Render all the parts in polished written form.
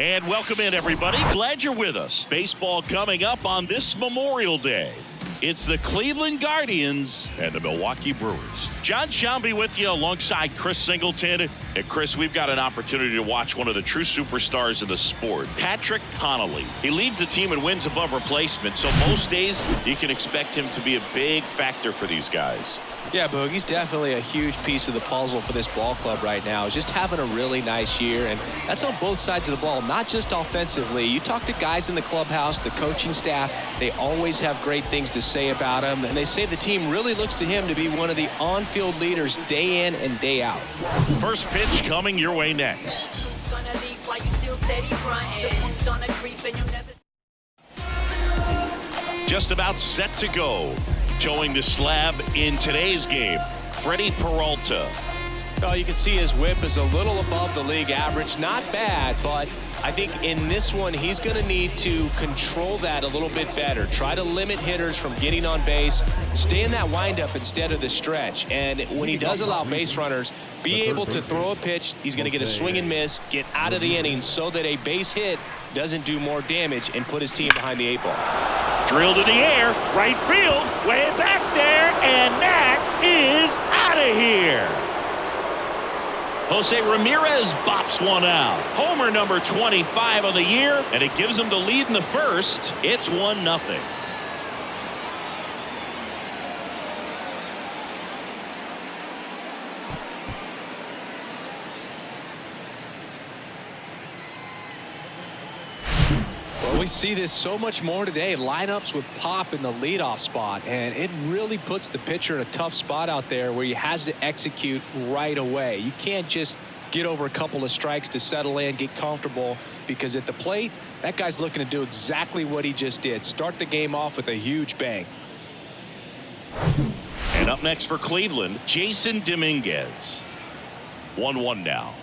And welcome in, everybody. Glad you're with us. Baseball coming up on this Memorial Day. It's the Cleveland Guardians and the Milwaukee Brewers. John Shambi with you alongside Chris Singleton. And Chris, we've got an opportunity to watch one of the true superstars of the sport, Patrick Connolly. He leads the team in wins above replacement, so most days you can expect him to be a big factor for these guys. Yeah, Boog, he's definitely a huge piece of the puzzle for this ball club right now. He's just having a really nice year, and that's on both sides of the ball, not just offensively. You talk to guys in the clubhouse, the coaching staff, they always have great things to say about him, and they say the team really looks to him to be one of the on-field leaders day in and day out. First pitch coming your way next. Just about set to go. Showing the slab in today's game, Freddie Peralta. Oh, you can see his whip is a little above the league average. Not bad, but I think in this one, he's going to need to control that a little bit better. Try to limit hitters from getting on base. Stay in that windup instead of the stretch. And when he does allow base runners, be able to throw a pitch. He's going to get a swing and miss, get out of the inning so that a base hit doesn't do more damage and put his team behind the 8 ball. Drilled in the air, right field, way back there, and that is out of here. Jose Ramirez bops one out. Homer number 25 of the year, and it gives him the lead in the first. It's 1-0. We see this so much more today. Lineups with pop in the leadoff spot, and it really puts the pitcher in a tough spot out there where he has to execute right away. You can't just get over a couple of strikes to settle in, get comfortable, because at the plate, that guy's looking to do exactly what he just did. Start the game off with a huge bang. And up next for Cleveland, Jason Dominguez. 1-1 now.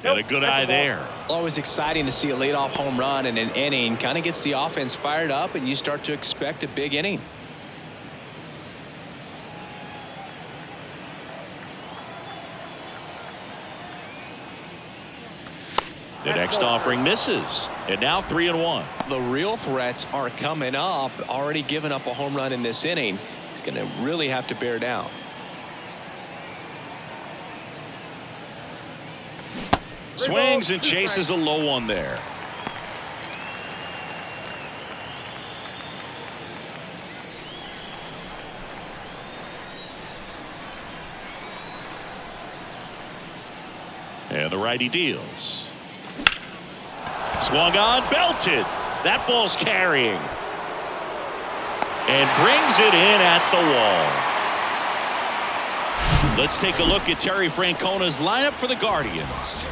And a good eye there. Always exciting to see a leadoff home run in an inning. Kind of gets the offense fired up, and you start to expect a big inning. The next offering misses, and now 3-1. The real threats are coming up. Already given up a home run in this inning. He's going to really have to bear down. Swings and chases a low one there. And the righty deals. Swung on, belted. That ball's carrying. And brings it in at the wall. Let's take a look at Terry Francona's lineup for the Guardians.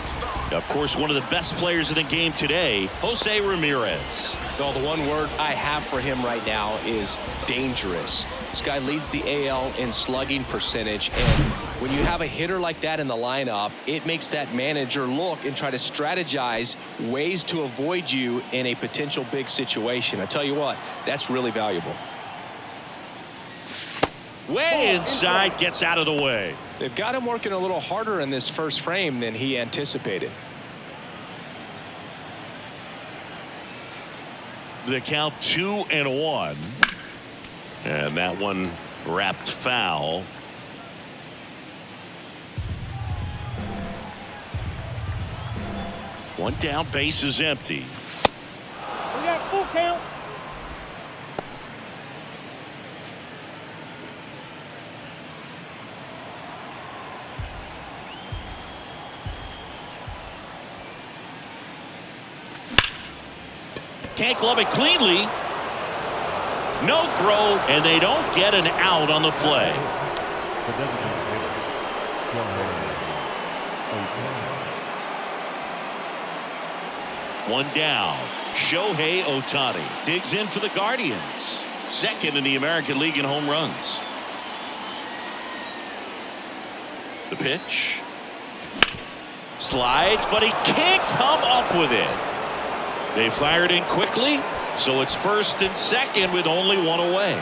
Of course, one of the best players in the game today, Jose Ramirez. Well, the one word I have for him right now is dangerous. This guy leads the AL in slugging percentage, and when you have a hitter like that in the lineup, it makes that manager look and try to strategize ways to avoid you in a potential big situation. I tell you what, that's really valuable. Way inside, gets out of the way. They've got him working a little harder in this first frame than he anticipated. The count 2-1. And that one wrapped foul. One down, base is empty. We got full count. Can't glove it cleanly. No throw, and they don't get an out on the play. One down. Shohei Ohtani digs in for the Guardians. Second in the American League in home runs. The pitch. Slides, but he can't come up with it. They fired in quickly, so it's first and second with only one away.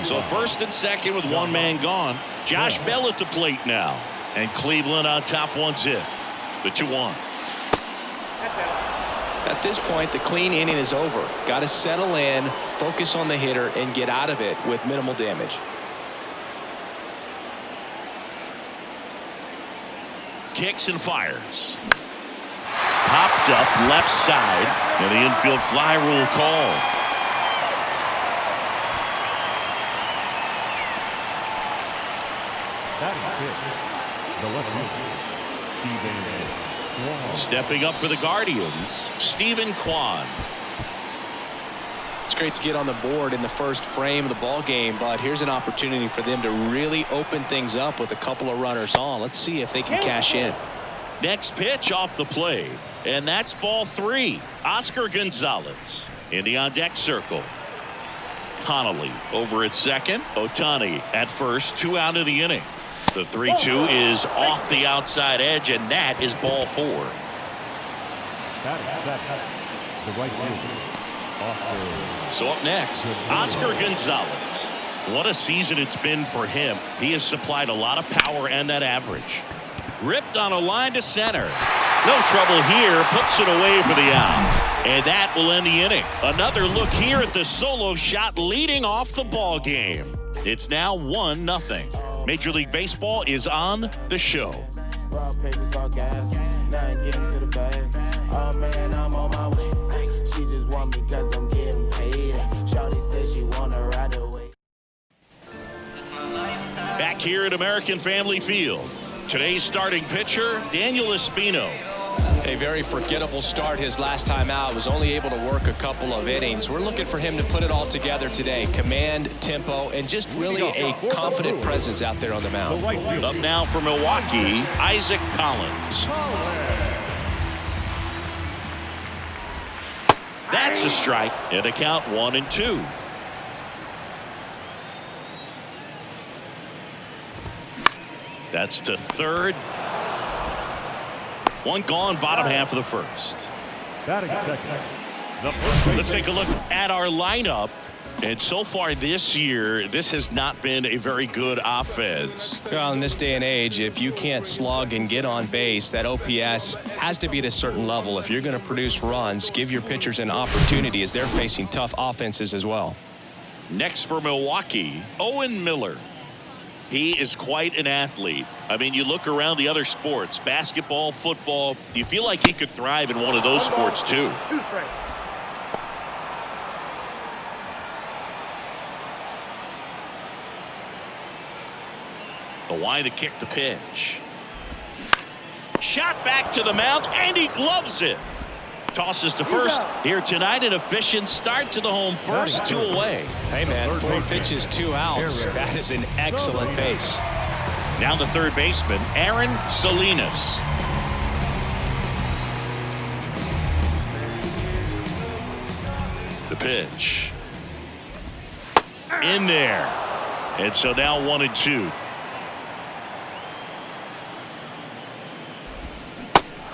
So first and second with one man gone. Josh Bell at the plate now. And Cleveland on top 1-0. The 2-1. At this point, the clean inning is over. Got to settle in, focus on the hitter, and get out of it with minimal damage. Kicks and fires. Popped up left side, and the infield fly rule called. Stepping up for the Guardians, Stephen Kwan. It's great to get on the board in the first frame of the ball game, but here's an opportunity for them to really open things up with a couple of runners on. Let's see if they can cash in. Next pitch off the plate, and that's ball 3. Oscar Gonzalez in the on-deck circle. Connolly over at second. Ohtani at first. 2 out of the inning. The 3-2 is off the outside edge, and that is ball 4. So up next, Oscar Gonzalez. What a season it's been for him. He has supplied a lot of power and that average. Ripped on a line to center. No trouble here. Puts it away for the out. And that will end the inning. Another look here at the solo shot leading off the ball game. It's now 1-0. Major League Baseball is on the show. Back here at American Family Field. Today's starting pitcher, Daniel Espino. A very forgettable start his last time out. Was only able to work a couple of innings. We're looking for him to put it all together today. Command, tempo, and just really a confident presence out there on the mound. Up now for Milwaukee, Isaac Collins. That's a strike, and a count 1-2. That's to third. One gone, bottom half of the first. Let's take a look at our lineup. And so far this year, this has not been a very good offense. Well, in this day and age, if you can't slug and get on base, that OPS has to be at a certain level. If you're going to produce runs, give your pitchers an opportunity as they're facing tough offenses as well. Next for Milwaukee, Owen Miller. He is quite an athlete. I mean, you look around the other sports, basketball, football, you feel like he could thrive in one of those sports too. The line to kick the pitch. Shot back to the mound, and he gloves it. Tosses to first here tonight. An efficient start to the home first. 2 away. Hey, man, 4 pitches, 2 outs. That is an excellent base. Now the third baseman, Aaron Salinas. The pitch. In there. And so now 1-2.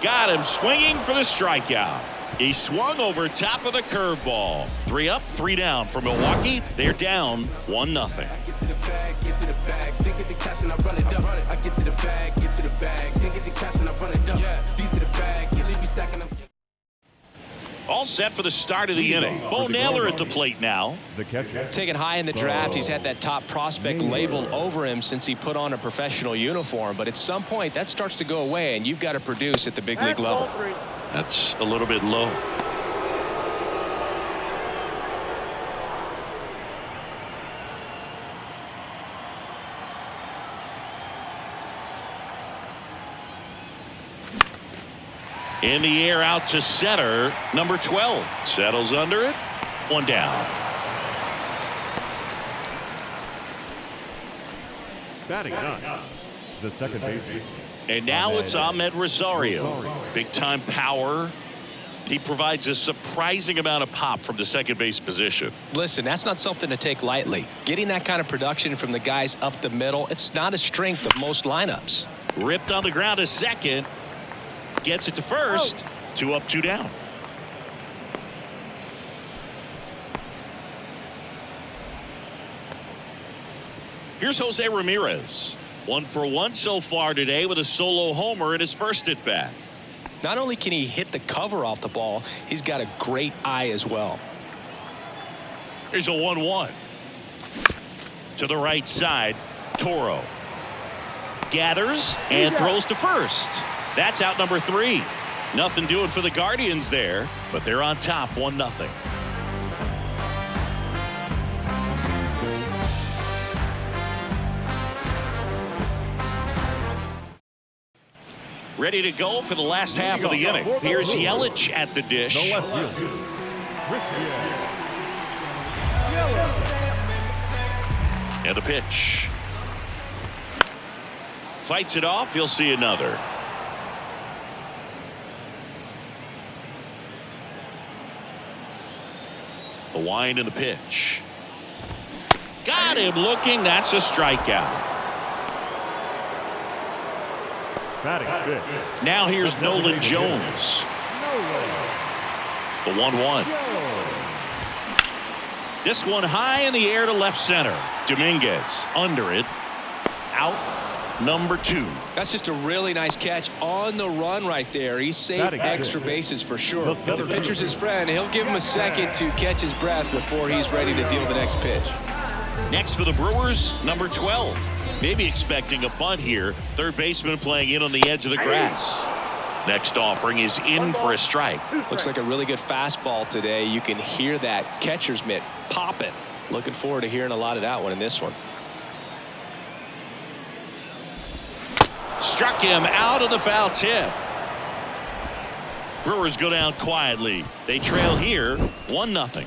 Got him swinging for the strikeout. He swung over top of the curveball. 3 up, 3 down for Milwaukee. They're down 1-0. All set for the start of the inning. Bo Naylor at the plate now. Taken high in the draft, he's had that top prospect label over him since he put on a professional uniform. But at some point, that starts to go away, and you've got to produce at the big league level. That's a little bit low. In the air out to center, number 12 settles under it. 1 down. Batting nine, the second baseman. And now it's Ahmed Rosario. Big time power. He provides a surprising amount of pop from the second base position. Listen, that's not something to take lightly. Getting that kind of production from the guys up the middle, it's not a strength of most lineups. Ripped on the ground to second. Gets it to first. 2 up, 2 down. Here's Jose Ramirez. 1 for 1 so far today with a solo homer in his first at bat. Not only can he hit the cover off the ball, he's got a great eye as well. Here's a 1-1. To the right side, Toro gathers and throws to first. That's out number 3. Nothing doing for the Guardians there, but they're on top 1-0. Ready to go for the last half of the inning. Here's Yelich at the dish. And the pitch. Fights it off. He'll see another. The wind and the pitch. Got him looking. That's a strikeout. Now here's Nolan Jones. The 1-1. This one high in the air to left center. Dominguez under it. Out number 2. That's just a really nice catch on the run right there. He saved extra bases for sure. If the pitcher's his friend, he'll give him a second to catch his breath before he's ready to deal the next pitch. Next for the Brewers, number 12. Maybe expecting a bunt here. Third baseman playing in on the edge of the grass. Next offering is in for a strike. Looks like a really good fastball today. You can hear that catcher's mitt popping. Looking forward to hearing a lot of that one in this one. Struck him out of the foul tip. Brewers go down quietly. They trail here 1-0.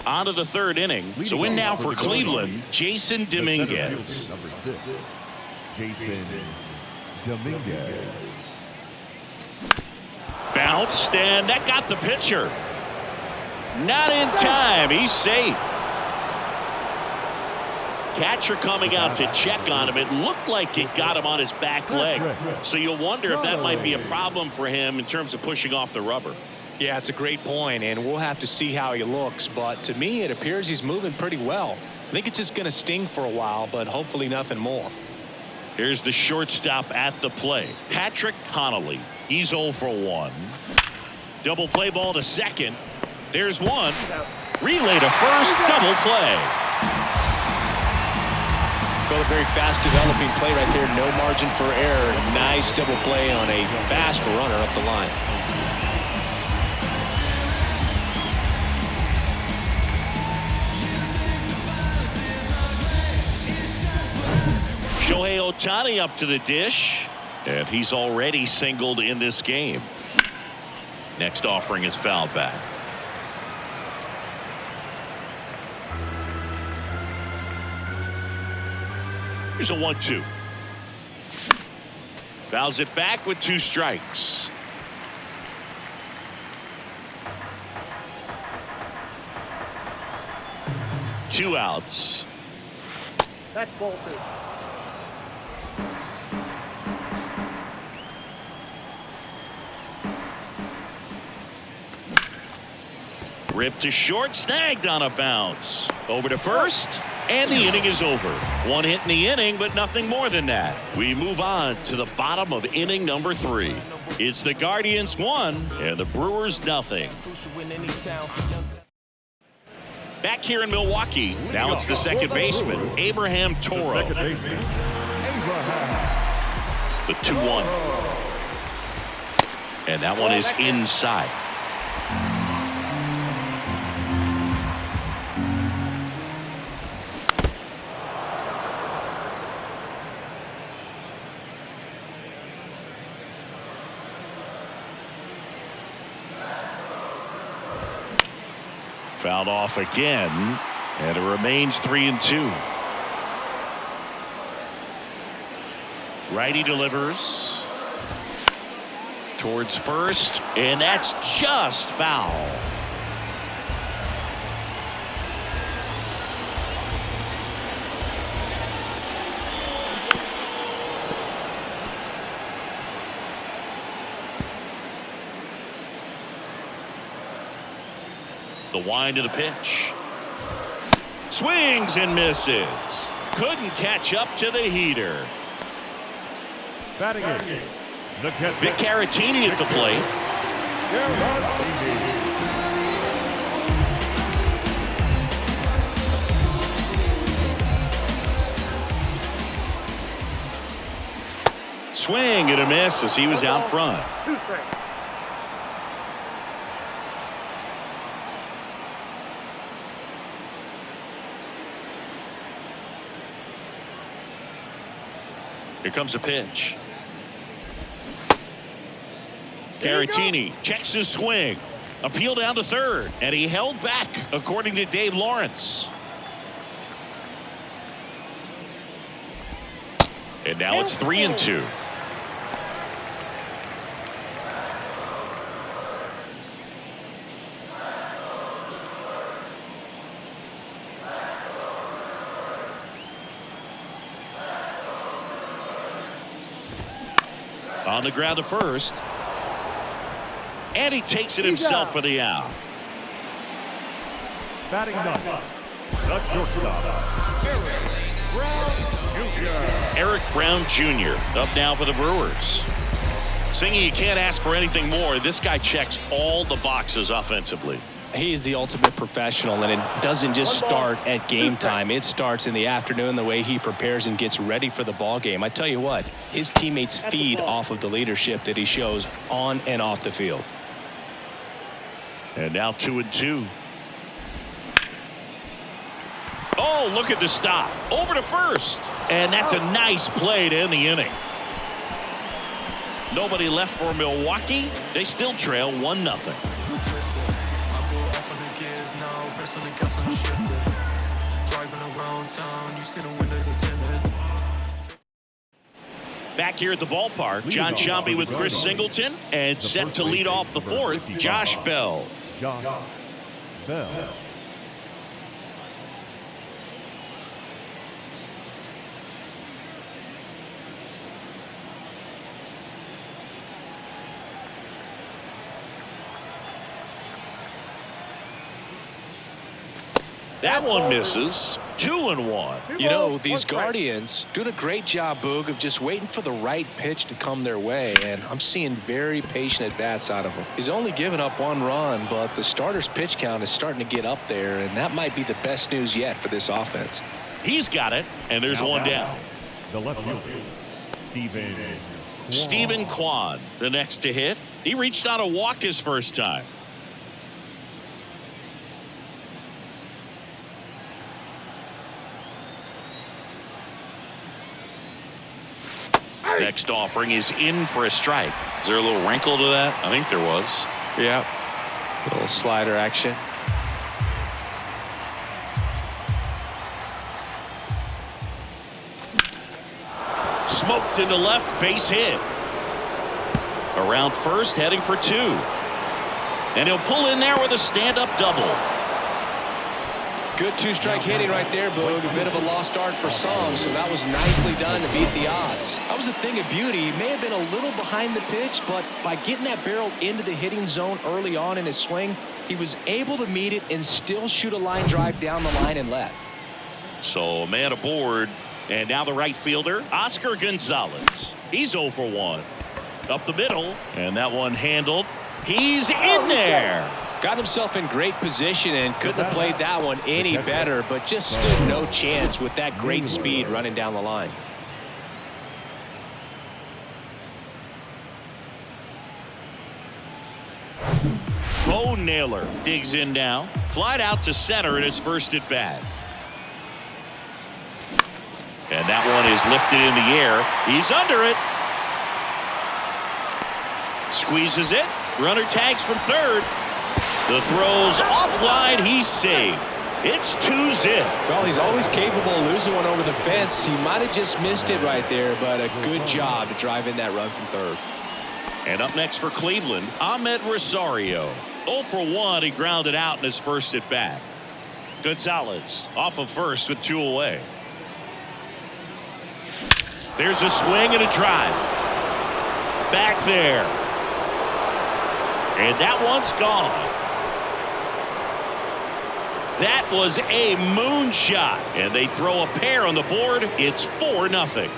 On to the third inning. So in now for Cleveland, Jason Dominguez. Number 6, Jason Dominguez. Bounced, and that got the pitcher. Not in time. He's safe. Catcher coming out to check on him. It looked like it got him on his back leg. So you'll wonder if that might be a problem for him in terms of pushing off the rubber. Yeah, it's a great point, and we'll have to see how he looks. But to me, it appears he's moving pretty well. I think it's just going to sting for a while, but hopefully nothing more. Here's the shortstop at the plate, Patrick Connolly. He's 0 for 1. Double play ball to second. There's one. Relay to first. Double play. Well, a very fast developing play right there. No margin for error. Nice double play on a fast runner up the line. Shohei Ohtani up to the dish, and he's already singled in this game. Next offering is fouled back. Here's a 1-2. Fouls it back with 2 strikes. Two outs. That's ball 2. Ripped to short, snagged on a bounce. Over to first, and the inning is over. 1 hit in the inning, but nothing more than that. We move on to the bottom of inning number 3. It's the Guardians 1 and the Brewers 0. Back here in Milwaukee, now it's the second baseman, Abraham Toro. The 2-1. And that one is inside. Fouled off again, and it remains 3-2. Righty delivers towards first, and that's just foul. The wind of the pitch. Swings and misses. Couldn't catch up to the heater. Batting in. The catcher. Vic Caratini at the plate. Swing and a miss as he was out front. 2 strikes. Here comes a pitch. Caratini checks his swing. Appeal down to third, and he held back, according to Dave Lawrence. And now it's 3-2. On the ground to first. And he takes it himself for the out. Batting ninth. The shortstop. Eric Brown Jr. up now for the Brewers. Singing, you can't ask for anything more. This guy checks all the boxes offensively. He's the ultimate professional, and it doesn't just start at game time. It starts in the afternoon, the way he prepares and gets ready for the ball game. I tell you what, his teammates feed off of the leadership that he shows on and off the field. And now 2-2. Oh, look at the stop. Over to first. And that's a nice play to end the inning. Nobody left for Milwaukee. They still trail 1-0. Back here at the ballpark, John Sciambi with Chris Singleton, and set to lead off the fourth, Josh Bell. Josh Bell. That one misses. 2-1. You know, these Guardians doing a great job, Boog, of just waiting for the right pitch to come their way, and I'm seeing very patient at-bats out of him. He's only given up 1 run, but the starter's pitch count is starting to get up there, and that might be the best news yet for this offense. He's got it, and there's one down. The left fielder, Stephen Kwan, the next to hit. He reached on a walk his first time. Next offering is in for a strike. Is there a little wrinkle to that? I think there was. Yeah. Little slider action. Smoked into left, base hit. Around first, heading for 2. And he'll pull in there with a stand-up double. Good 2-strike hitting right there, Boog. A bit of a lost art for some, so that was nicely done to beat the odds. That was a thing of beauty. He may have been a little behind the pitch, but by getting that barrel into the hitting zone early on in his swing, he was able to meet it and still shoot a line drive down the line and left. So a man aboard, and now the right fielder, Oscar Gonzalez. He's 0 for 1. Up the middle, and that one handled. He's in there. Got himself in great position and couldn't have played that one any better, but just stood no chance with that great speed running down the line. Bo Naylor digs in now. Flied out to center in his first at bat. And that one is lifted in the air. He's under it. Squeezes it. Runner tags from third. The throw's offline. He's safe. It's 2-0. Well, he's always capable of losing one over the fence. He might have just missed it right there, but a good job to drive in that run from third. And up next for Cleveland, Ahmed Rosario. 0 for 1. He grounded out in his first at bat. Gonzalez off of first with 2 away. There's a swing and a drive. Back there. And that one's gone. That was a moonshot, and they throw a pair on the board. It's 4-0.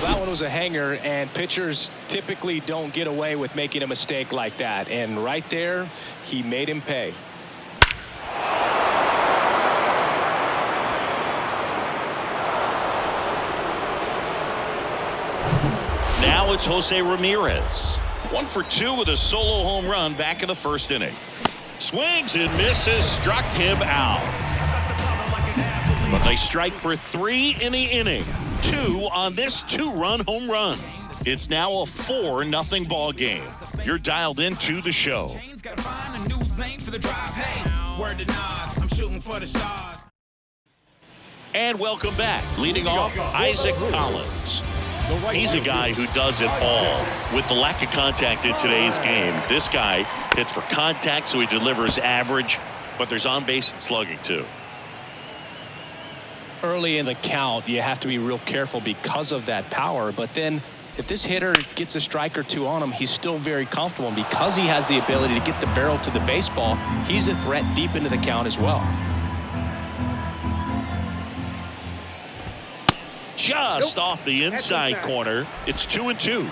That one was a hanger, and pitchers typically don't get away with making a mistake like that. And right there, he made him pay. Now it's Jose Ramirez. 1 for 2 with a solo home run back in the first inning. Swings and misses, struck him out. But they strike for 3 in the inning. 2 on this 2-run home run. It's now a 4-0 ball game. You're dialed into the show. And welcome back. Leading off, Isaac Collins. He's a guy who does it all. With the lack of contact in today's game, this guy hits for contact, so he delivers average, but there's on-base and slugging too. Early in the count, you have to be real careful because of that power. But then if this hitter gets a strike or two on him, he's still very comfortable. And because he has the ability to get the barrel to the baseball, he's a threat deep into the count as well. Just off the inside corner. It's 2-2.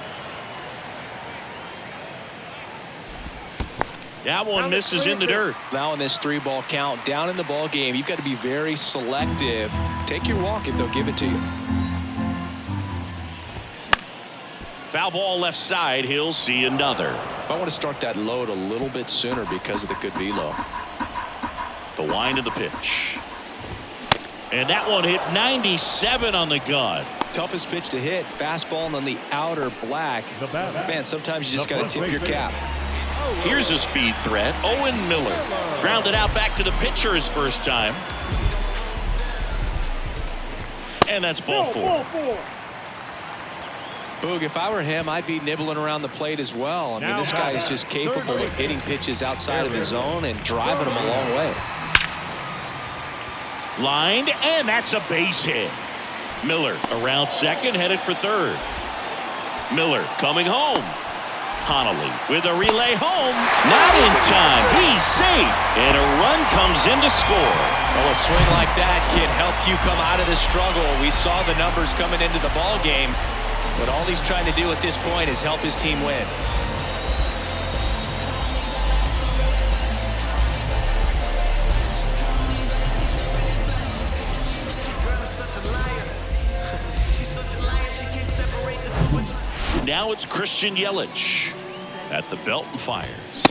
That one misses in the dirt. Now in this 3-ball count, down in the ball game, you've got to be very selective. Take your walk if they'll give it to you. Foul ball left side. He'll see another. I want to start that load a little bit sooner because of the good velo. The wind of the pitch. And that one hit 97 on the gun. Toughest pitch to hit, fastball and on the outer black. Man, sometimes you just got to tip your cap. Here's a speed threat. Owen Miller grounded out back to the pitcher his first time. And that's ball 4. Boog, if I were him, I'd be nibbling around the plate as well. I mean, this guy is just capable of hitting pitches outside of his zone and driving them a long way. Lined, and that's a base hit. Miller around second, headed for third. Miller coming home. Connolly with a relay home. Not in time. He's safe. And a run comes in to score. Well, a swing like that can help you come out of the struggle. We saw the numbers coming into the ball game, but all he's trying to do at this point is help his team win. Now it's Christian Yelich at the belt and fires.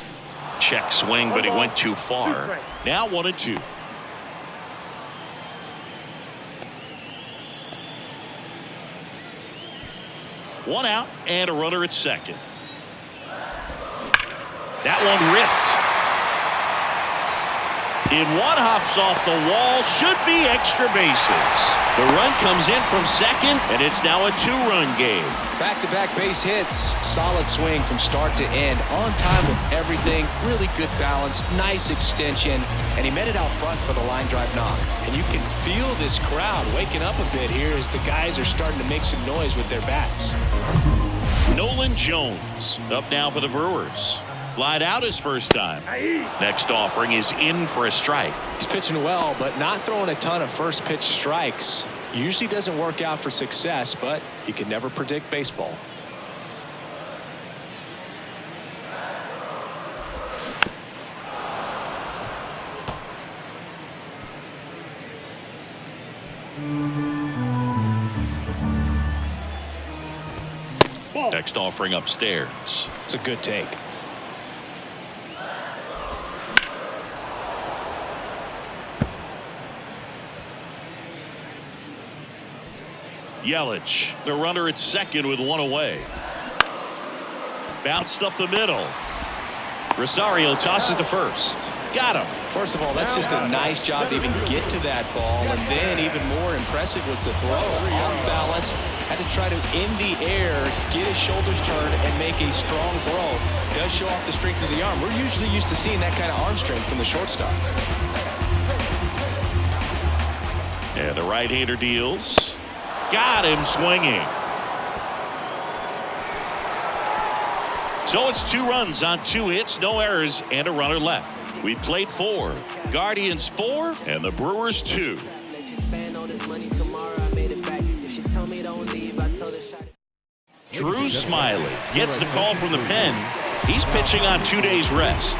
Check swing, but he went too far. Now 1-2. One out and a runner at second. That one ripped. In one hops off the wall, should be extra bases. The run comes in from second, and it's now a 2-run game. Back-to-back base hits. Solid swing from start to end. On time with everything. Really good balance. Nice extension. And he met it out front for the line drive knock. And you can feel this crowd waking up a bit here as the guys are starting to make some noise with their bats. Nolan Jones up now for the Brewers. Flied out his first time. Next offering is in for a strike. He's pitching well, but not throwing a ton of first pitch strikes. Usually doesn't work out for success, but you can never predict baseball. Next offering upstairs. It's a good take. Yelich, the runner at second with one away. Bounced up the middle. Rosario tosses to first. Got him. First of all, that's just a nice job to even get to that ball. And then even more impressive was the throw. Off balance. Had to try to, in the air, get his shoulders turned and make a strong throw. Does show off the strength of the arm. We're usually used to seeing that kind of arm strength from the shortstop. And the right-hander deals. Got him swinging. So it's 2 runs on 2 hits, no errors, and a runner left. We played 4. Guardians 4 and the Brewers 2. Drew Smiley gets the call from the pen. He's pitching on 2 days rest.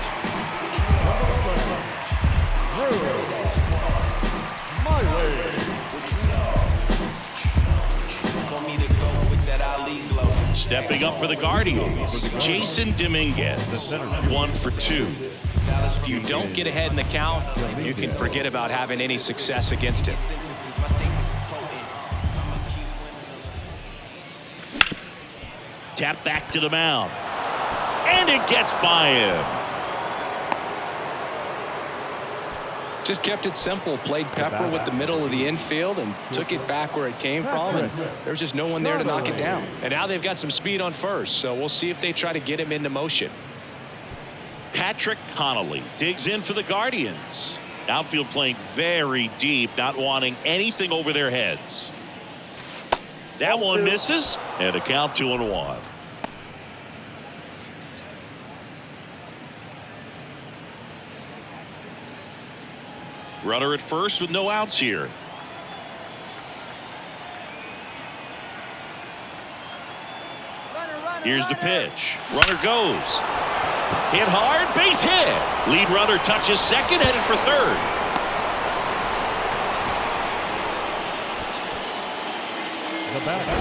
Stepping up for the Guardians, Jason Dominguez, 1 for 2. If you don't get ahead in the count, you can forget about having any success against him. Tap back to the mound. And it gets by him. Just kept it simple, played pepper with the middle of the infield and took it back where it came from, and there's just no one there to knock it down. And now they've got some speed on first, so we'll see if they try to get him into motion. Patrick Connolly digs in for the Guardians. Outfield playing very deep, not wanting anything over their heads. That one misses, and a count 2-1. Runner at first with no outs here. Here's the pitch. Runner goes. Hit hard, base hit. Lead runner touches second, headed for third. The batter.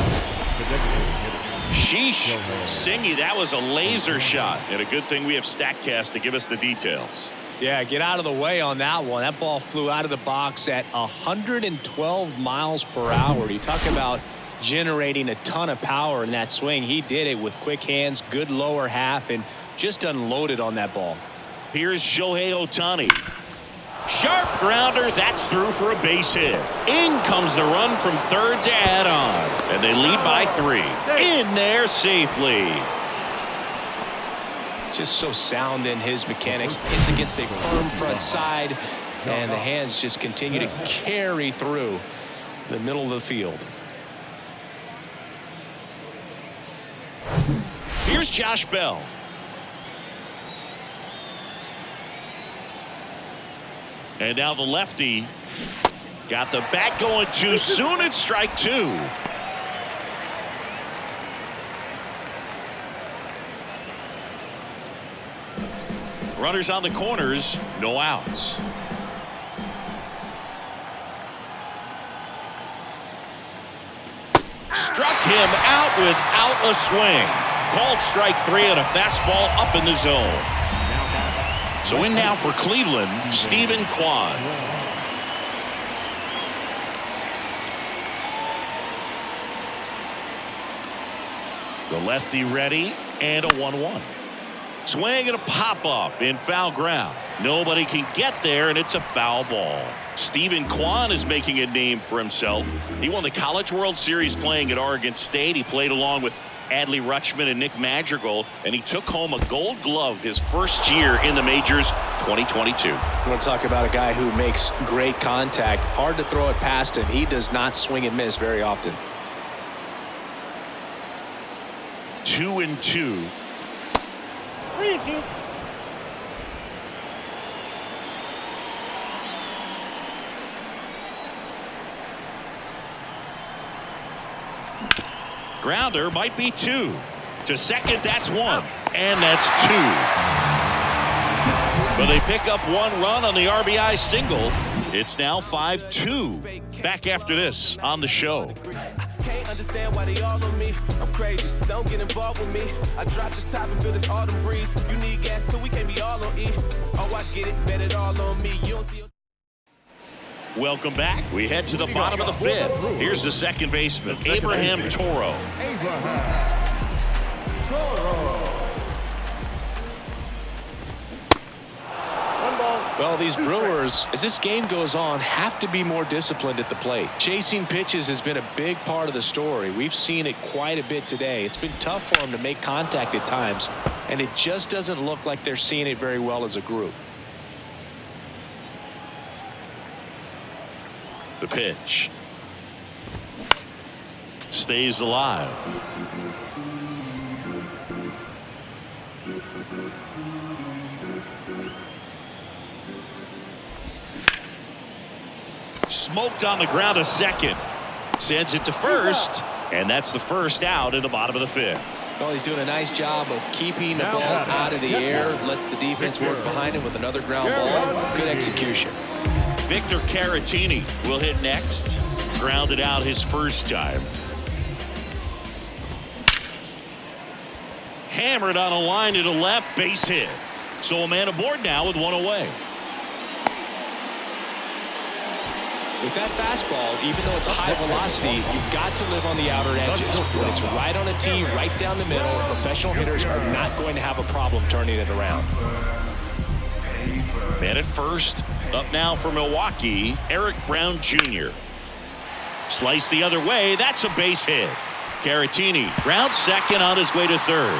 Sheesh. Singy, that was a laser shot. And a good thing we have StatCast to give us the details. Yeah, get out of the way on that one. That ball flew out of the box at 112 miles per hour. You talk about generating a ton of power in that swing. He did it with quick hands, good lower half, and just unloaded on that ball. Here's Shohei Ohtani. Sharp grounder. That's through for a base hit. In comes the run from third to add on. And they lead by 3. In there safely. Just so sound in his mechanics. It's against a firm front side, and the hands just continue to carry through the middle of the field. Here's Josh Bell. And now the lefty got the bat going too soon. It's strike 2. Runners on the corners, no outs. Struck him out without a swing. Called strike 3 and a fastball up in the zone. So in now for Cleveland, Stephen Kwan. The lefty ready, and a 1-1. Swing and a pop-up in foul ground. Nobody can get there, and it's a foul ball. Stephen Kwan is making a name for himself. He won the College World Series playing at Oregon State. He played along with Adley Rutschman and Nick Madrigal, and he took home a gold glove his first year in the majors, 2022. You want to talk about a guy who makes great contact. Hard to throw it past him. He does not swing and miss very often. 2-2. 3-2. Grounder might be 2. To second, that's 1. And that's 2. But they pick up 1 run on the RBI single. It's now 5-2. Back after this on the show. Can't understand why they all on me. I'm crazy. Don't get involved with me. I drop the top and feel this autumn breeze. You need gas too. We can't be all on E. Oh, I get it. Bet it all on me. You don't see. Welcome back. We head to the bottom of the 5th. Here's the second baseman, Abraham Toro. Well, these Brewers, as this game goes on, have to be more disciplined at the plate. Chasing pitches has been a big part of the story. We've seen it quite a bit today. It's been tough for them to make contact at times, and it just doesn't look like they're seeing it very well as a group. The pitch. Stays alive. Smoked on the ground a second. Sends it to first. And that's the first out in the bottom of the fifth. Well, he's doing a nice job of keeping the ball out of the air. Lets the defense work behind him with another ground ball. Good execution. Victor Caratini will hit next. Grounded out his first time. Hammered on a line to the left. Base hit. So a man aboard now with one away. With that fastball, even though it's high velocity, you've got to live on the outer edges. When it's right on a tee, right down the middle, professional hitters are not going to have a problem turning it around. Man at first. Up now for Milwaukee, Eric Brown Jr. Slice the other way. That's a base hit. Caratini round second on his way to third.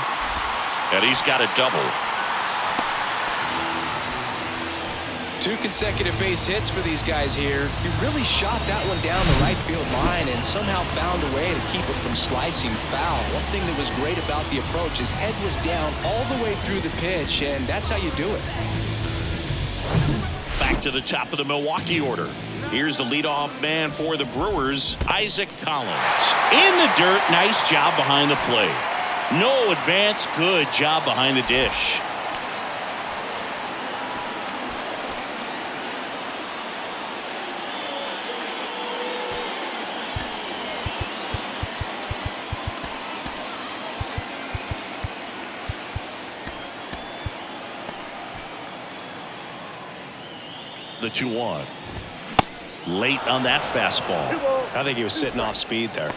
And he's got a double. 2 consecutive base hits for these guys here. He really shot that one down the right field line and somehow found a way to keep it from slicing foul. One thing that was great about the approach, his head was down all the way through the pitch, and that's how you do it. Back to the top of the Milwaukee order. Here's the leadoff man for the Brewers, Isaac Collins. In the dirt, nice job behind the plate. No advance, good job behind the dish. The 2-1. Late on that fastball. I think he was sitting off speed there.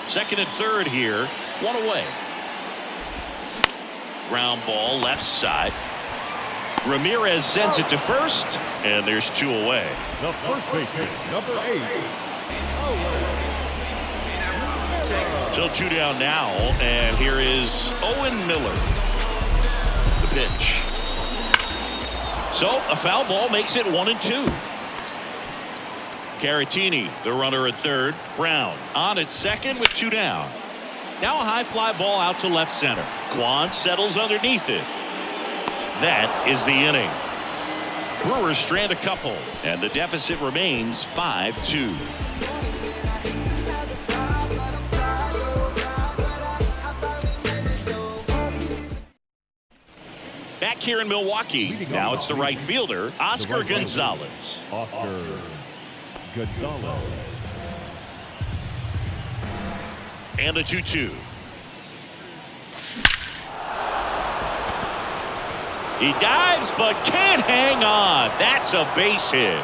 Second and third here. One away. Ground ball left side. Ramirez sends it to first. And there's 2 away. The first baseman, number 8. So 2 down now. And here is Owen Miller. The pitch. So a foul ball makes it 1-2. Caratini, the runner at third. Brown on at second with 2 down. Now a high fly ball out to left center. Kwan settles underneath it. That is the inning. Brewers strand a couple, and the deficit remains 5-2. Back here in Milwaukee, now it's the right fielder, Oscar Gonzalez. Oscar Gonzalez. And the 2-2. He dives but can't hang on. That's a base hit.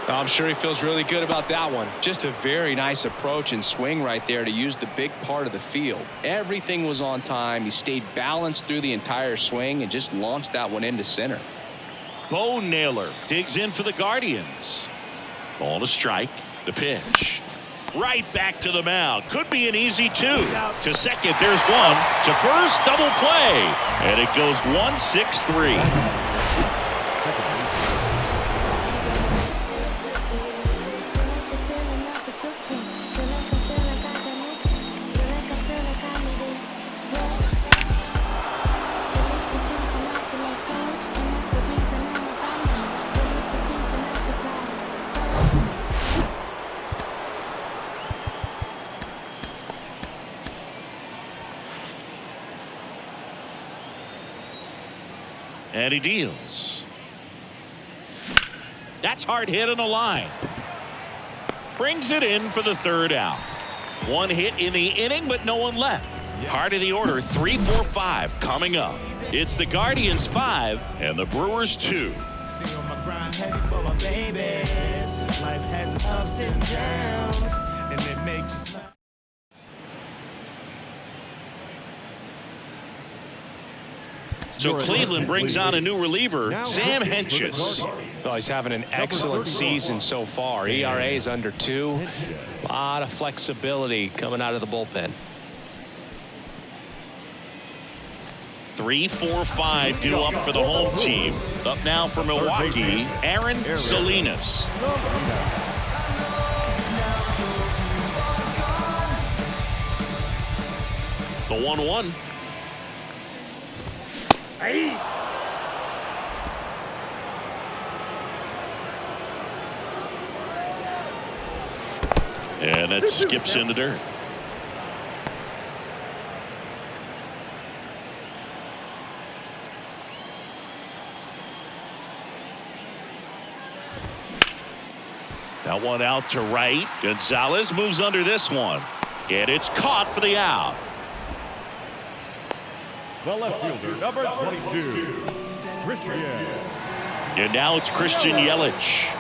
I'm sure he feels really good about that one. Just a very nice approach and swing right there to use the big part of the field. Everything was on time. He stayed balanced through the entire swing and just launched that one into center. Bo Naylor digs in for the Guardians. Ball to strike. The pitch. Right back to the mound. Could be an easy 2. To second, there's 1. To first, double play. And it goes 1-6-3. And he deals. That's hard hit on the line. Brings it in for the third out. 1 hit in the inning, but no one left. Heart of the order, 3, 4, 5 coming up. It's the Guardians 5 and the Brewers 2. So Cleveland brings on a new reliever, Sam Hentges. Oh, he's having an excellent season so far. ERA is under 2. A lot of flexibility coming out of the bullpen. 3, 4, 5 due up for the home team. Up now for Milwaukee, Aaron Salinas. The 1-1. And it skips in the dirt. That one out to right. Gonzalez moves under this one. And it's caught for the out. The left fielder, number 22, Christian. And now it's Christian Yelich.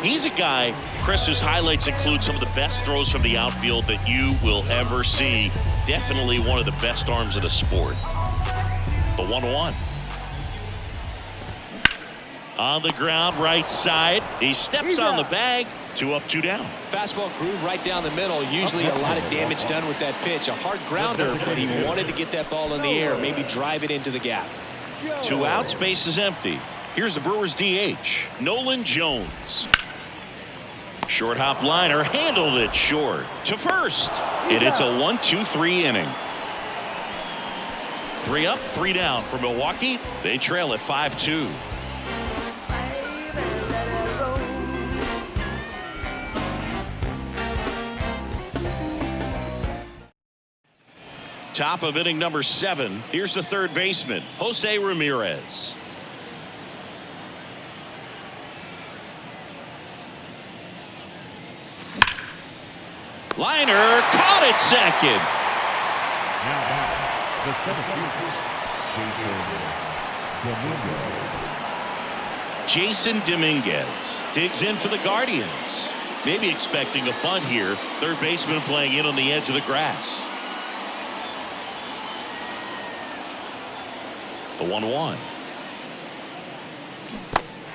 He's a guy, Chris's highlights include some of the best throws from the outfield that you will ever see. Definitely one of the best arms of the sport. The 1-1. On the ground, right side. He steps on the bag. 2 up, 2 down. Fastball groove right down the middle. Usually a lot of damage done with that pitch. A hard grounder, but he wanted to get that ball in the air, maybe drive it into the gap. 2 outs, base is empty. Here's the Brewers DH, Nolan Jones. Short hop liner, handled it short to first. And it's a 1-2-3 inning. 3 up, 3 down for Milwaukee. They trail at 5-2. Top of inning number 7. Here's the third baseman, Jose Ramirez. Liner caught at second. Now the seventh, Jason Dominguez digs in for the Guardians. Maybe expecting a bunt here. Third baseman playing in on the edge of the grass. The 1-1.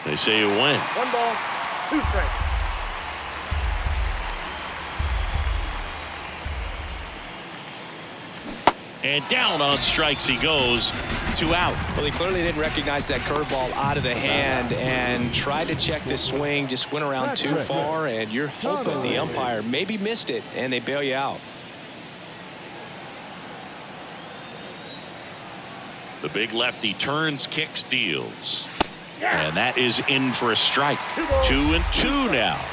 They say you win. 1 ball, 2 strikes. And down on strikes he goes. 2 out. Well, he clearly didn't recognize that curveball out of the hand and tried to check the swing. Just went around too far, and you're hoping the umpire maybe missed it, and they bail you out. The big lefty turns, kicks, deals. And that is in for a strike. 2-2 now.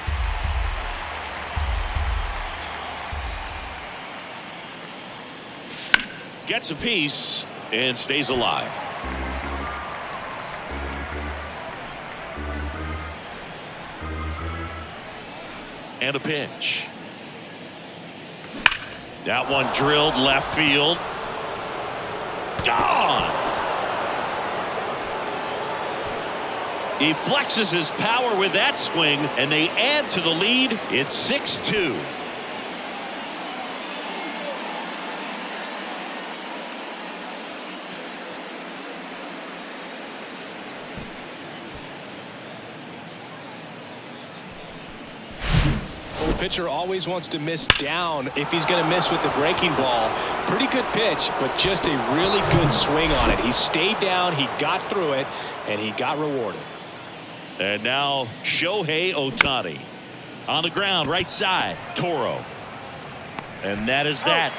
Gets a piece and stays alive. And a pitch. That one drilled left field. Gone. He flexes his power with that swing, and they add to the lead. It's 6-2. Well, the pitcher always wants to miss down if he's going to miss with the breaking ball. Pretty good pitch, but just a really good swing on it. He stayed down, he got through it, and he got rewarded. And now Shohei Ohtani on the ground, right side, Toro. And that is that.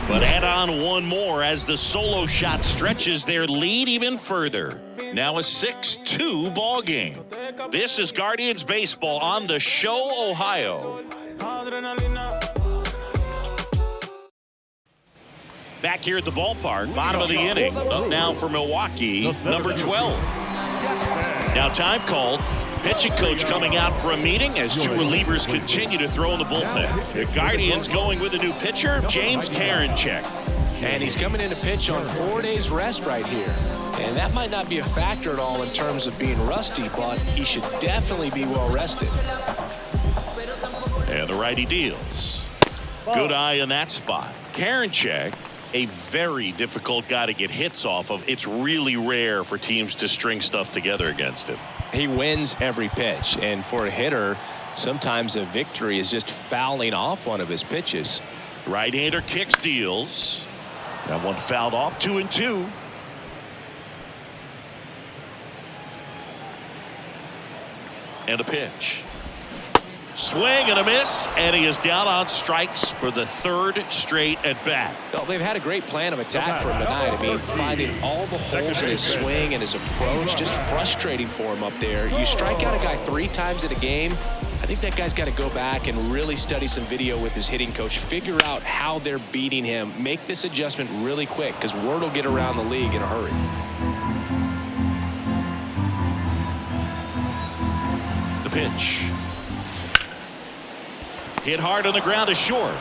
But add on one more as the solo shot stretches their lead even further. Now a 6-2 ball game. This is Guardians baseball on the Show Ohio. Back here at the ballpark, bottom of the inning. Up now for Milwaukee, number 12. Now time called. Pitching coach coming out for a meeting as 2 relievers continue to throw in the bullpen. The Guardians going with a new pitcher, James Karinchak. And he's coming in to pitch on 4 days rest right here. And that might not be a factor at all in terms of being rusty, but he should definitely be well rested. And the righty deals. Good eye in that spot. Karinchak, a very difficult guy to get hits off of. It's really rare for teams to string stuff together against him. He wins every pitch, and for a hitter, sometimes a victory is just fouling off one of his pitches. Right-hander kicks, deals. That one fouled off. 2-2. And a pitch. Swing and a miss, and he is down on strikes for the third straight at bat. Well, they've had a great plan of attack for him tonight. I mean, finding all the holes in his swing and his approach, just frustrating for him up there. You strike out a guy 3 times in a game, I think that guy's got to go back and really study some video with his hitting coach, figure out how they're beating him, make this adjustment really quick, because word will get around the league in a hurry. The pitch. Hit hard on the ground is short.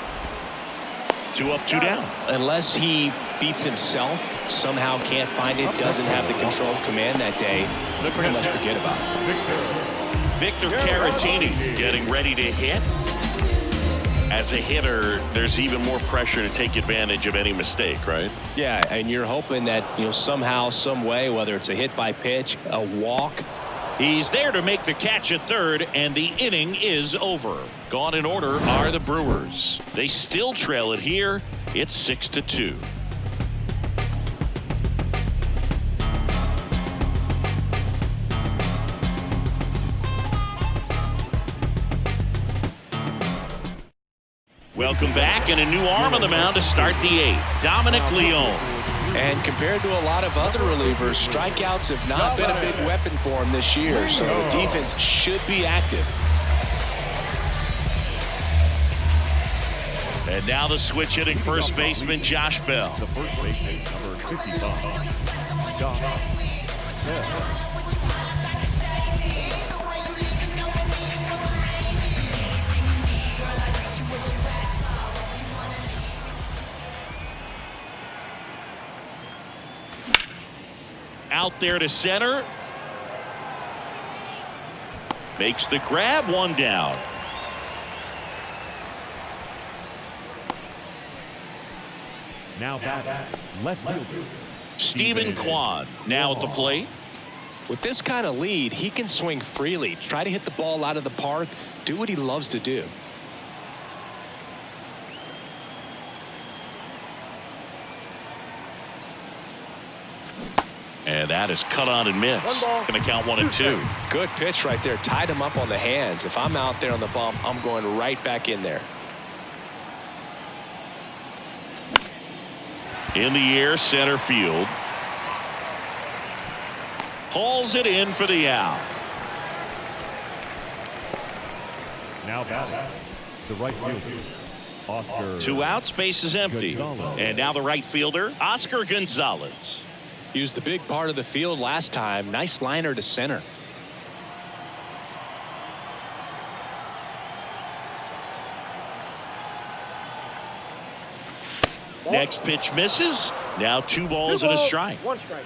2 up, 2 down. Unless he beats himself, somehow can't find it, doesn't have the control command that day, pretty much forget about it. Victor Caratini getting ready to hit. As a hitter, there's even more pressure to take advantage of any mistake, right? Yeah, and you're hoping that, somehow, some way, whether it's a hit by pitch, a walk. He's there to make the catch at third, and the inning is over. Gone in order are the Brewers. They still trail it here. It's 6-2. Welcome back, and a new arm on the mound to start the 8th. Dominic Leone. And compared to a lot of other relievers, strikeouts have not been a big weapon for him this year, so the defense should be active. And now the switch hitting first baseman Josh Bell. The first baseman, number 55, Josh Bell. Out there to center. Makes the grab, 1 down. Now back, left fielder. Stephen Kwan now at the plate. With this kind of lead, he can swing freely, try to hit the ball out of the park, do what he loves to do. And that is cut on and missed. Going to count 1 and 2. Good pitch right there. Tied him up on the hands. If I'm out there on the bump, I'm going right back in there. In the air, center field. Hauls it in for the out. Now batting, the right fielder, Oscar. 2 outs, base is empty. Gonzalez. And now the right fielder, Oscar Gonzalez. He was the big part of the field last time. Nice liner to center. Next pitch misses. Now 2 balls and a strike. 1 strike.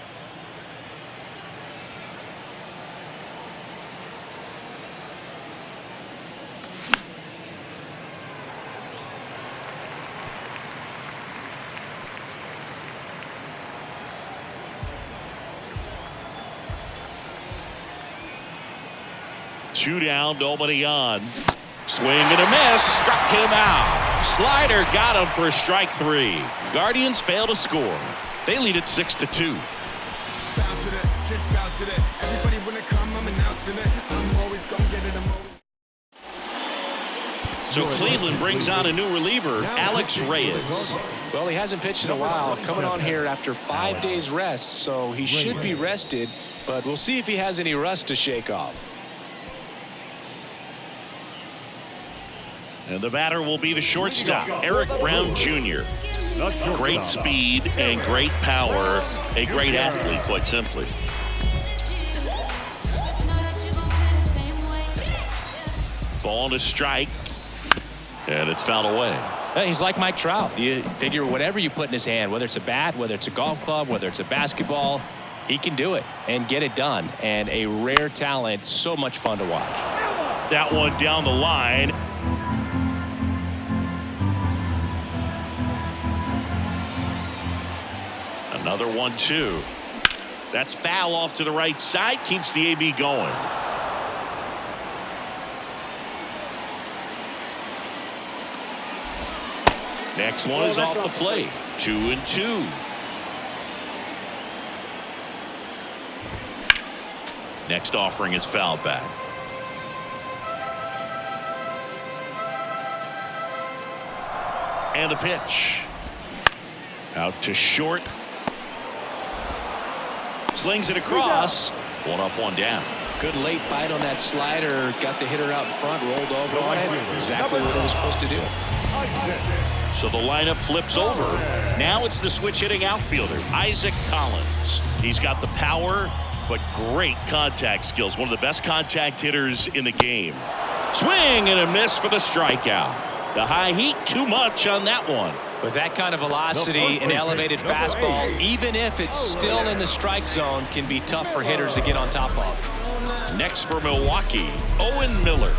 Two down, nobody on. Swing and a miss. Struck him out. Slider got him for strike 3. Guardians fail to score. They lead it 6-2. Bounce with it, just bounce with it. Everybody wanna come, I'm announcing it. I'm always gonna get it, I'm always. So Cleveland brings on a new reliever, Alex Reyes. Well, he hasn't pitched in a while. Coming on here after 5 days rest, so he should be rested. But we'll see if he has any rust to shake off. And the batter will be the shortstop, Eric Brown Jr. Great speed and great power. A great athlete, quite simply. Ball to strike. And it's fouled away. He's like Mike Trout. You figure whatever you put in his hand, whether it's a bat, whether it's a golf club, whether it's a basketball, he can do it and get it done. And a rare talent, so much fun to watch. That one down the line. Another 1-2. That's foul off to the right side. Keeps the AB going. Next one is off the plate. 2-2. Next offering is fouled back. And the pitch. Out to short. Slings it across. One up, one down. Good late bite on that slider. Got the hitter out in front, rolled over on it. Exactly what it was supposed to do. So the lineup flips over. Now it's the switch hitting outfielder, Isaac Collins. He's got the power, but great contact skills. One of the best contact hitters in the game. Swing and a miss for the strikeout. The high heat, too much on that one. With that kind of velocity, an elevated fastball, even if it's still in the strike zone, can be tough for hitters to get on top of. Next for Milwaukee, Owen Miller.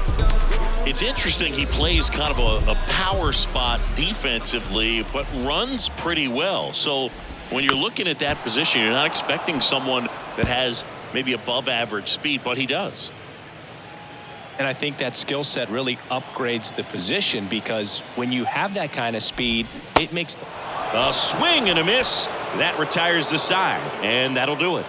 It's interesting, he plays kind of a power spot defensively, but runs pretty well. So when you're looking at that position, you're not expecting someone that has maybe above average speed, but he does. And I think that skill set really upgrades the position, because when you have that kind of speed, it makes a swing and a miss. That retires the side, and that'll do it.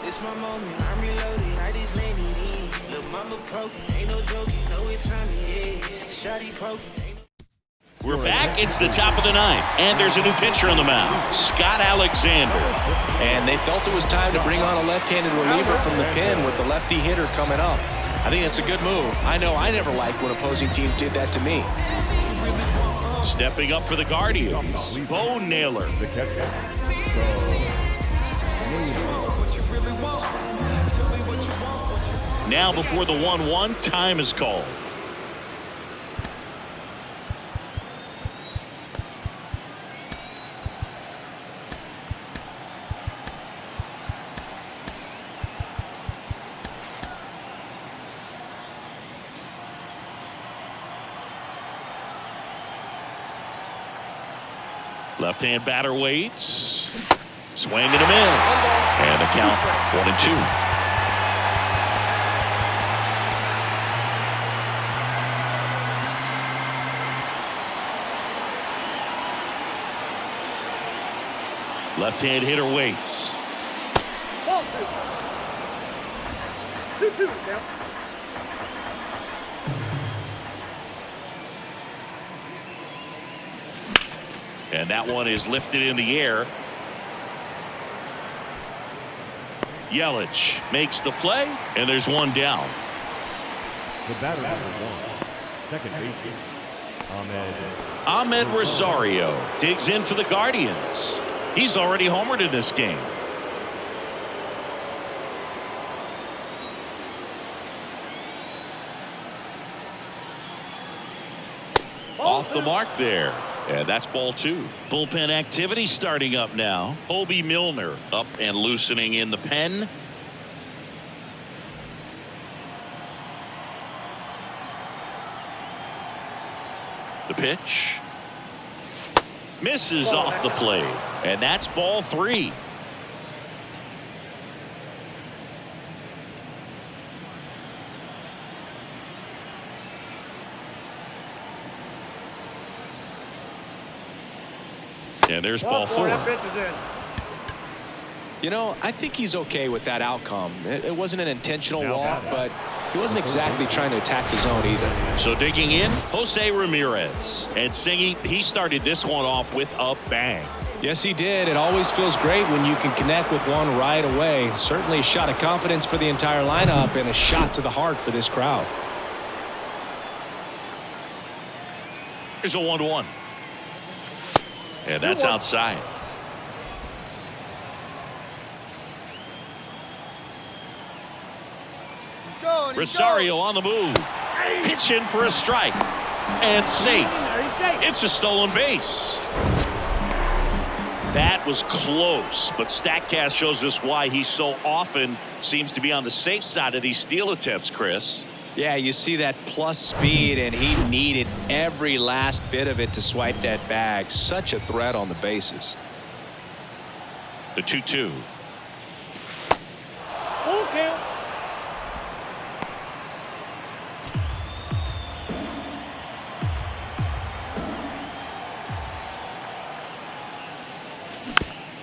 This my moment, I'm reloaded, I just landed in. Lil' mama poking, ain't no joking, know what time it is. Shawty poking. We're back. It's the top of the ninth, and there's a new pitcher on the mound, Scott Alexander. And they felt it was time to bring on a left-handed reliever from the pen with the lefty hitter coming up. I think that's a good move. I know I never liked when opposing teams did that to me. Stepping up for the Guardians, Bo Naylor. The catcher. Now before the 1-1, time is called. Left-hand batter waits. Swing and a miss. And the count 1-2. Left-hand hitter waits. Ball 2. 2-2 now. And that one is lifted in the air. Yelich makes the play, and there's one down. The batter number 1, second baseman, Ahmed Rosario digs in for the Guardians. He's already homered in this game. Off the mark there. And that's ball 2. Bullpen activity starting up now. Hobie Milner up and loosening in the pen. The pitch. Misses off the plate. And that's ball 3. And there's ball 4. You know, I think he's okay with that outcome. It wasn't an intentional walk, but he wasn't exactly trying to attack the zone either. So digging in, Jose Ramirez. And Singy, he started this one off with a bang. Yes, he did. It always feels great when you can connect with one right away. Certainly a shot of confidence for the entire lineup and a shot to the heart for this crowd. Here's a 1-1. And that's outside. Rosario on the move. Pitching for a strike. And safe. It's a stolen base. That was close, but StatCast shows us why he so often seems to be on the safe side of these steal attempts, Chris. Yeah, you see that plus speed, and he needed every last bit of it to swipe that bag. Such a threat on the bases. The 2-2. Full count.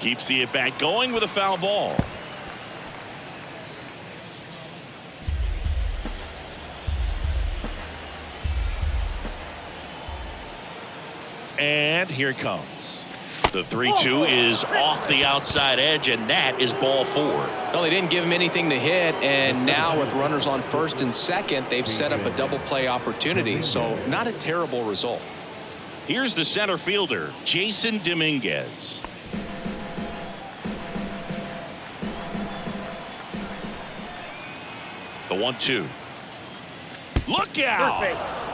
Keeps the at-bat going with a foul ball. And here it comes. The 3-2 is off the outside edge, and that is ball 4. Well, they didn't give him anything to hit, and now with runners on first and second, they've set up a double play opportunity, so not a terrible result. Here's the center fielder, Jason Dominguez. The 1-2. Look out!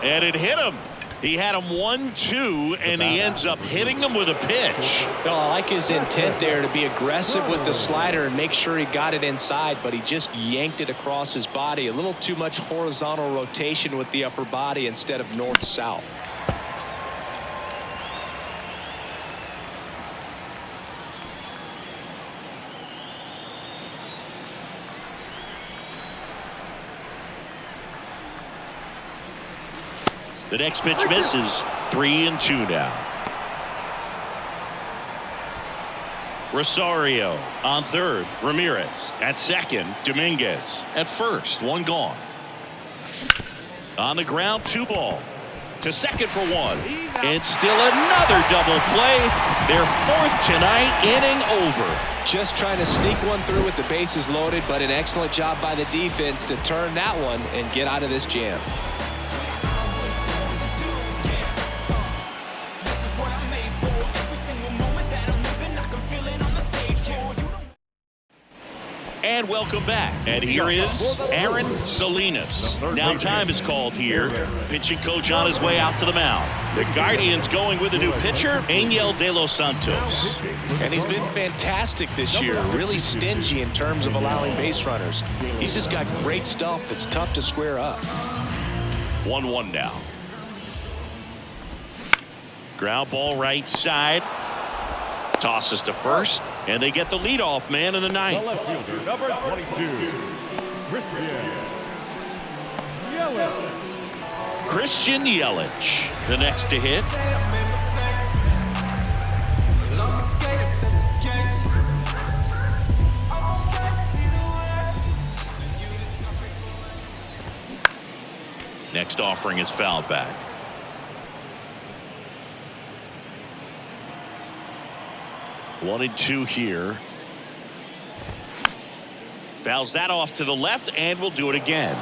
And it hit him. He had him 1-2, and he ends up hitting him with a pitch. Well, I like his intent there to be aggressive with the slider and make sure he got it inside, but he just yanked it across his body. A little too much horizontal rotation with the upper body instead of north-south. The next pitch misses. 3-2 now. Rosario on third. Ramirez at second. Dominguez at first. One gone. On the ground, 2 ball. To second for 1. And still another double play. Their 4th tonight, inning over. Just trying to sneak one through with the bases loaded, but an excellent job by the defense to turn that one and get out of this jam. And welcome back. And here is Aaron Salinas. Now time is called here. Pitching coach on his way out to the mound. The Guardians going with a new pitcher, Angel De Los Santos. And he's been fantastic this year. Really stingy in terms of allowing base runners. He's just got great stuff that's tough to square up. 1-1 now. Ground ball right side. Tosses to first, and they get the leadoff man in the ninth. The left fielder, number 22, Christian Yelich, the next to hit. Next offering is fouled back. One and 2 here. Fouls that off to the left, and will do it again.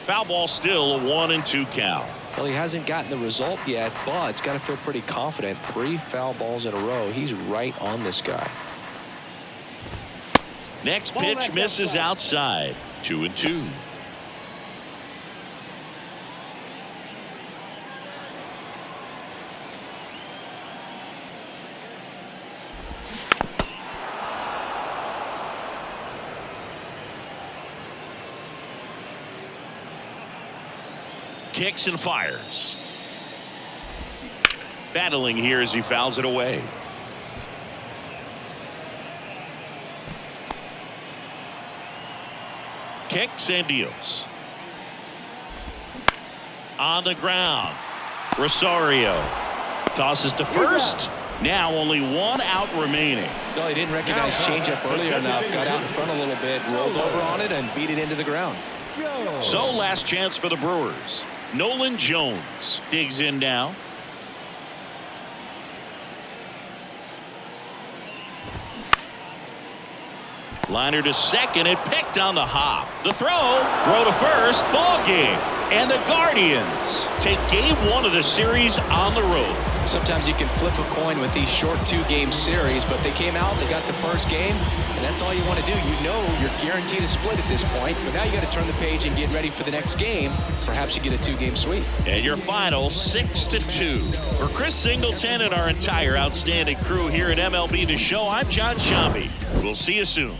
Foul ball, still a 1-2 count. Well, he hasn't gotten the result yet, but it's got to feel pretty confident. 3 foul balls in a row. He's right on this guy. Next pitch misses outside. 2-2. Kicks and fires. Battling here as he fouls it away. Kicks and deals. On the ground. Rosario tosses to first. Now only 1 out remaining. Well, he didn't recognize changeup earlier enough. Got out in front a little bit, rolled over on it, and beat it into the ground. So last chance for the Brewers. Nolan Jones digs in now. Liner to second, and picked on the hop. The throw to first, ball game. And the Guardians take game 1 of the series on the road. Sometimes you can flip a coin with these short 2-game series, but they came out, they got the first game, and that's all you want to do. You know you're guaranteed a split at this point, but now you got to turn the page and get ready for the next game. Perhaps you get a 2-game sweep. And your final 6-2. For Chris Singleton and our entire outstanding crew here at MLB The Show, I'm John Shambi. We'll see you soon.